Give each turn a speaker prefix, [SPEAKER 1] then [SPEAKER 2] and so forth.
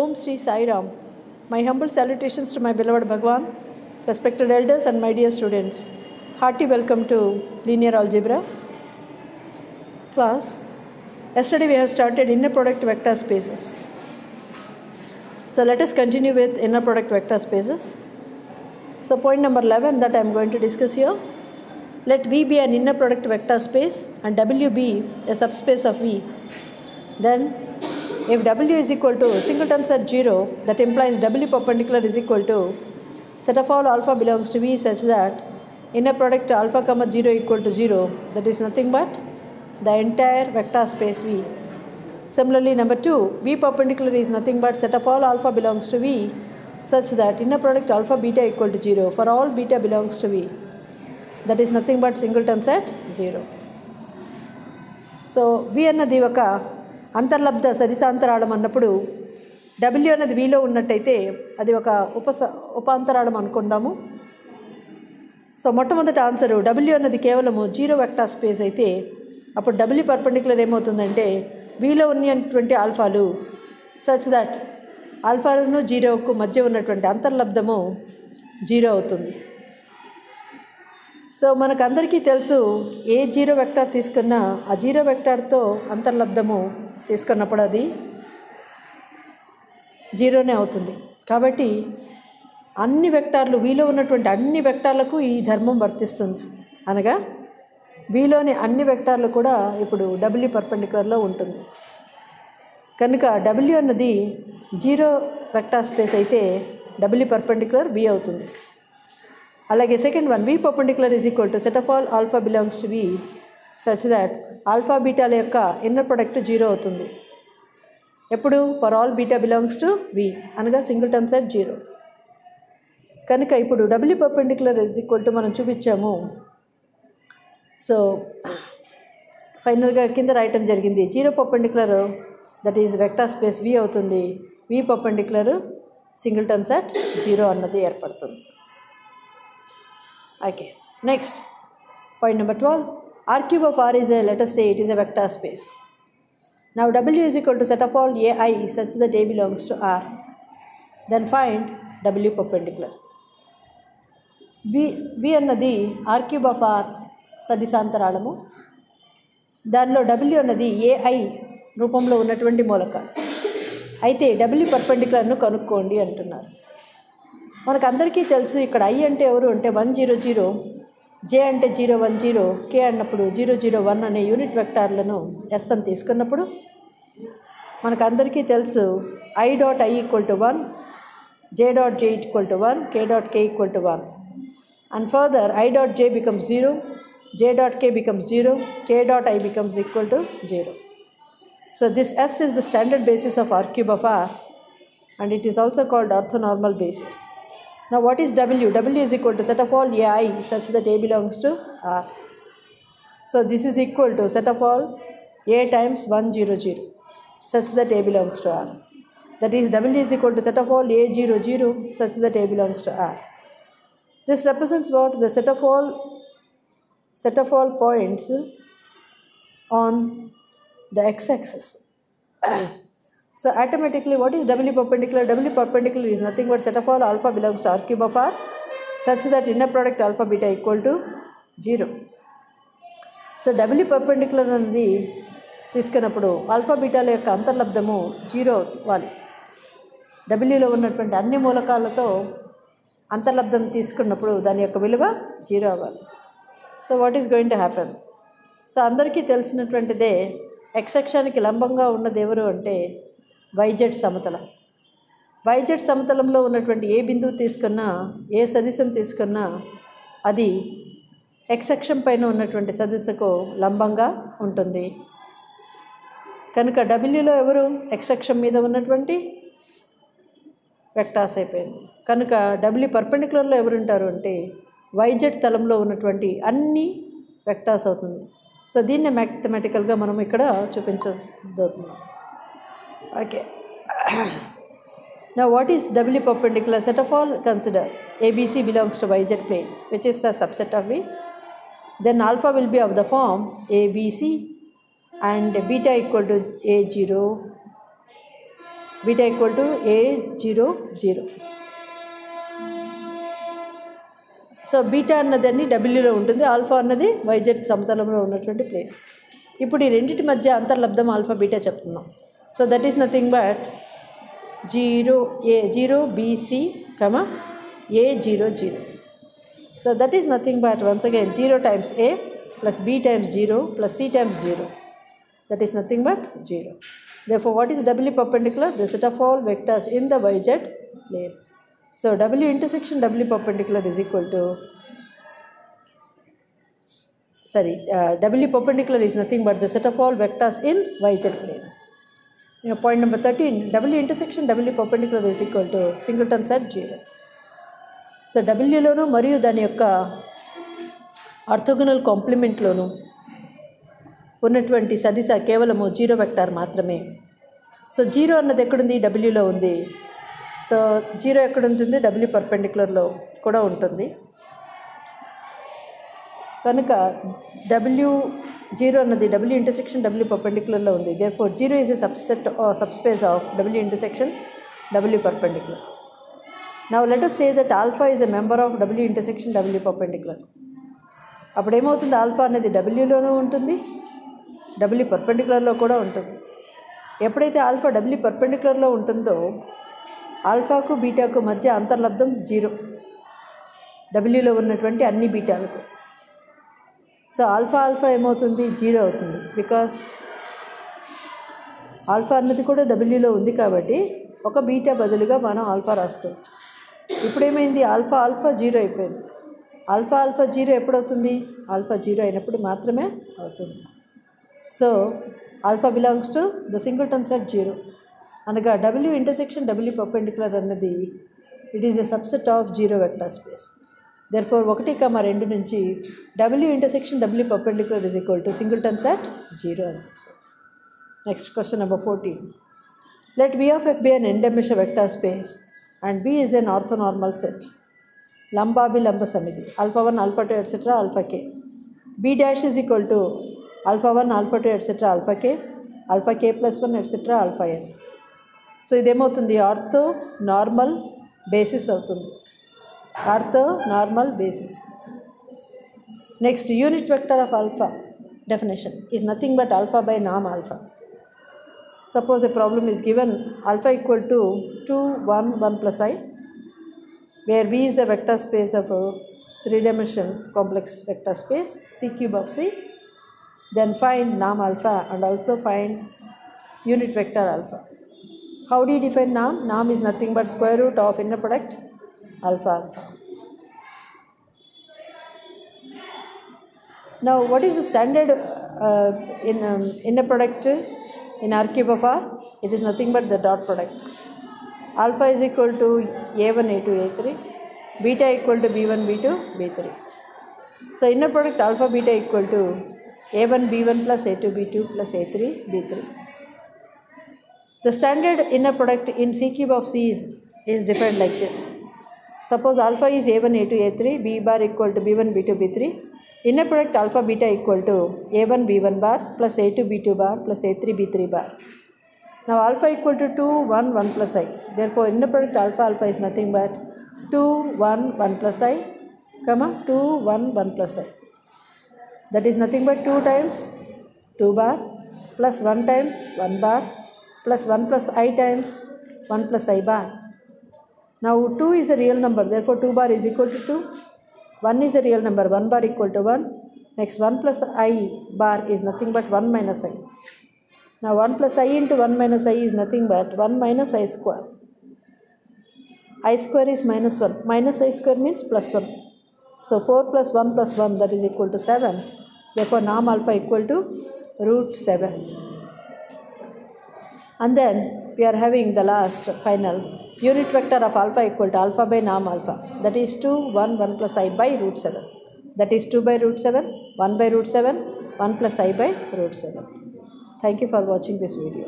[SPEAKER 1] Om Sri Sai Ram. My humble salutations to my beloved Bhagwan, respected elders and my dear students. Hearty welcome to linear algebra class. Yesterday we have started inner product vector spaces. So let us continue with inner product vector spaces. So point number 11 that I am going to discuss here. Let V be an inner product vector space and W be a subspace of V. Then if W is equal to singleton set 0, that implies W perpendicular is equal to set of all alpha belongs to V such that inner product alpha comma 0 equal to 0, that is nothing but the entire vector space V. Similarly, number 2, V perpendicular is nothing but set of all alpha belongs to V such that inner product alpha beta equal to 0 for all beta belongs to V. That is nothing but singleton set 0. So V అన్నది ఒక అంతర్లబ్ధ సదిశాంతరాళం అన్నప్పుడు W అన్నది Vలో ఉన్నట్టయితే అది ఒక ఉపాంతరాళం అనుకుందాము. So మొట్టమొదటి answer W అన్నది కేవలము 0 వెక్టర్ స్పేస్ అయితే అప్పుడు W పర్పెండిక్యులర్ ఏమవుతుందంటే Vలో ఉన్నటువంటి ఆల్ఫాలు సచ్ దట్ ఆల్ఫాను 0కు మధ్య ఉన్నటువంటి అంతర్లబ్ధము 0 అవుతుంది. సో మనకు అందరికీ తెలుసు ఏ 0 వెక్టర్ తీసుకున్నా ఆ 0 వెక్టర్తో అంతర్లబ్ధము తీసుకున్నప్పుడు అది 0నే అవుతుంది. కాబట్టి అన్ని వెక్టార్లు Vలో ఉన్నటువంటి అన్ని వెక్టార్లకు ఈ ధర్మం వర్తిస్తుంది. అనగా Vలోని అన్ని వెక్టార్లు కూడా ఇప్పుడు W పర్పెండిక్యులర్లో ఉంటుంది. కనుక W అన్నది 0 వెక్టార్ స్పేస్ అయితే W పర్పెండిక్యులర్ V అవుతుంది. అలాగే second one V perpendicular is equal to set of all alpha belongs to V such that alpha బీటాల యొక్క ఇన్నర్ ప్రొడక్ట్ 0 అవుతుంది. ఎప్పుడు for all beta belongs to V అనగా singleton set 0. కనుక ఇప్పుడు W perpendicular is equal to మనం చూపించాము. So ఫైనల్గా కింద రాయటం జరిగింది 0 perpendicular that is vector space V అవుతుంది. V పర్పెండిక్యులర్ సింగిల్టన్ సెట్ 0 అన్నది ఏర్పడుతుంది. Okay, next point number 12. R cube of R is a, let us say it is a vector space. Now W is equal to set of all AI such that A belongs to R. Then find W perpendicular. V అన్నది R cube of R సదిశాంతరాళము. దానిలో W అన్నది AI రూపంలో ఉన్నటువంటి మూలకాలు. అయితే W పర్పెండిక్యులర్ను కనుక్కోండి అంటున్నారు. మనకు అందరికీ తెలుసు ఇక్కడ I అంటే ఎవరు అంటే 1 0 0, J అంటే 0 1 0, K అన్నప్పుడు 0 0 1 అనే యూనిట్ వెక్టార్లను S అని తీసుకున్నప్పుడు మనకు అందరికీ తెలుసు I dot I equal to 1, J dot J equal to 1, K dot K equal to 1. And further I dot J becomes 0, J dot K becomes 0, K dot I becomes equal to 0. So this S is the standard basis of R cube of R and it is also called orthonormal basis. Now what is W? W is equal to set of all AI such that A belongs to R. So this is equal to set of all A times 1 0 0 such that A belongs to R. That is W is equal to set of all A 0 0 such that A belongs to R. This represents what? The set of all points on the x-axis. So automatically what is W perpendicular? W perpendicular is nothing but set of all alpha belongs to R cube of R such that inner product alpha beta equal to 0. So W perpendicular అనేది తీసుకున్నప్పుడు alpha బీటాల యొక్క అంతర్లబ్ధము 0 అవ్వాలి. Wలో ఉన్నటువంటి అన్ని మూలకాలతో అంతర్లబ్ధం తీసుకున్నప్పుడు దాని యొక్క విలువ 0 అవ్వాలి. So what is going to happen? So అందరికీ తెలిసినటువంటిదే x అక్షానికి లంబంగా ఉన్నది ఎవరు అంటే YZ సమతలం. YZ సమతలంలో ఉన్నటువంటి ఏ బిందువు తీసుకున్నా ఏ సదిశం తీసుకున్నా అది x అక్షం పైన ఉన్నటువంటి సదిశకు లంబంగా ఉంటుంది. కనుక Wలో ఎవరు x అక్షం మీద ఉన్నటువంటి వెక్టార్స్ అయిపోయింది. కనుక W పర్పెండిక్యులర్లో ఎవరు ఉంటారు అంటే YZ తలంలో ఉన్నటువంటి అన్ని వెక్టార్స్ అవుతుంది. సో దీన్ని మ్యాథమెటికల్గా మనం ఇక్కడ చూపించబోతున్నాం. Okay, now what is W perpendicular? Set of all consider ABC belongs to YZ plane which is a subset of V. Then alpha will be of the form ABC and beta equal to A0 beta equal to A0 0. So beta అన్నదాన్ని డబ్ల్యూలో ఉంటుంది, alpha అన్నది YZ సమతలంలో ఉన్నటువంటి plane. ఇప్పుడు ఈ రెండింటి మధ్య అంతర్లబ్ధం alpha beta చెప్తున్నాం. So that is nothing but 0 BC, A0 0. So that is nothing but once again 0 times A plus B times 0 plus C times 0. That is nothing but 0. Therefore, what is W perpendicular? The set of all vectors in the YZ plane. So W intersection W perpendicular is equal to, W perpendicular is nothing but the set of all vectors in YZ plane. Point number 13, W intersection W perpendicular is equal to singleton set 0. So డబ్ల్యూలోను మరియు దాని యొక్క orthogonal కాంప్లిమెంట్లోను ఉన్నటువంటి సదిశ కేవలము 0 vector మాత్రమే. So 0 అన్నది ఎక్కడుంది? డబ్ల్యూలో ఉంది. So 0 ఎక్కడ ఉంటుంది? డబ్ల్యూ పర్పెండిక్యులర్లో కూడా ఉంటుంది. కనుక W0 అన్నది W ఇంటర్సెక్షన్ W పర్పెండిక్యులర్లో ఉంది. Therefore 0 is a subspace of W intersection W perpendicular. Now let us say that alpha is a member of W intersection W perpendicular. అప్పుడు ఏమవుతుంది? ఆల్ఫా అనేది డబ్ల్యూలోనూ ఉంటుంది, డబ్ల్యూ పర్పెండిక్యులర్లో కూడా ఉంటుంది. ఎప్పుడైతే ఆల్ఫా డబ్ల్యూ పర్పెండిక్యులర్లో ఉంటుందో ఆల్ఫాకు బీటాకు మధ్య అంతర్లబ్ధం 0, డబ్ల్యూలో ఉన్నటువంటి అన్ని బీటాలకు. సో ఆల్ఫా ఏమవుతుంది? 0 అవుతుంది. బికాస్ ఆల్ఫా అన్నది కూడా డబ్ల్యూలో ఉంది కాబట్టి ఒక బీటా బదులుగా మనం ఆల్ఫా రాసుకోవచ్చు. ఇప్పుడేమైంది? ఆల్ఫా 0 అయిపోయింది. ఆల్ఫా 0 ఎప్పుడవుతుంది? ఆల్ఫా 0 అయినప్పుడు మాత్రమే అవుతుంది. So alpha belongs to the singleton set 0. అనగా W ఇంటర్సెక్షన్ W పర్పెండిక్యులర్ అన్నది it is a subset of 0 vector space. Therefore 1, 2 నుంచి W intersection W perpendicular is equal to singleton set 0 అని చెప్తాం. Next question number 14. Let V of F be an n-dimensional vector space and B is an orthonormal set. Lambabilamba samiti. Alpha 1, alpha 2, etc. alpha k. B dash is equal to alpha 1, alpha 2, etc. alpha k plus 1, etc. alpha n. So ఇదేమవుతుంది? Orthonormal basis అవుతుంది. Orthonormal basis. Next unit vector of alpha definition is nothing but alpha by నామ్ alpha. Suppose a problem is given alpha equal to 2, 1, 1 plus I, where V is a vector space of a 3-dimensional complex vector space, C cube of C. Then find norm alpha and also find unit vector alpha. How do you define norm? Norm is nothing but square root of inner product alpha. Now, what is the standard in inner product? In R cube of R, it is nothing but the dot product. Alpha is equal to A1, A2, A3. Beta equal to B1, B2, B3. So inner product alpha beta equal to A1, B1 plus A2, B2 plus A3, B3. The standard inner product in C cube of C is defined like this. Suppose alpha is A1, A2, A3, B bar equal to B1, B2, B3. Inner product alpha beta equal to A1 B1 bar plus A2 B2 bar plus A3 B3 bar. Now alpha equal to 2, 1, 1 plus I. Therefore inner product alpha is nothing but 2, 1, 1 plus I, 2, 1, 1 plus I. That is nothing but 2 times 2 bar plus 1 times 1 bar plus 1 plus I times 1 plus I bar. Now 2 is a real number, therefore 2 bar is equal to 2. 1 is a real number, 1 bar equal to 1. Next 1 plus I bar is nothing but 1 minus I. Now 1 plus I into 1 minus I is nothing but 1 minus I square. I square is minus 1. Minus I square means plus 1. So 4 plus 1 plus 1, that is equal to 7. Therefore norm alpha equal to root 7. And then we are having the last final unit vector of alpha equal to alpha by norm alpha. That is 2, 1, 1 plus I by root 7. That is 2 by root 7, 1 by root 7, 1 plus I by root 7. Thank you for watching this video.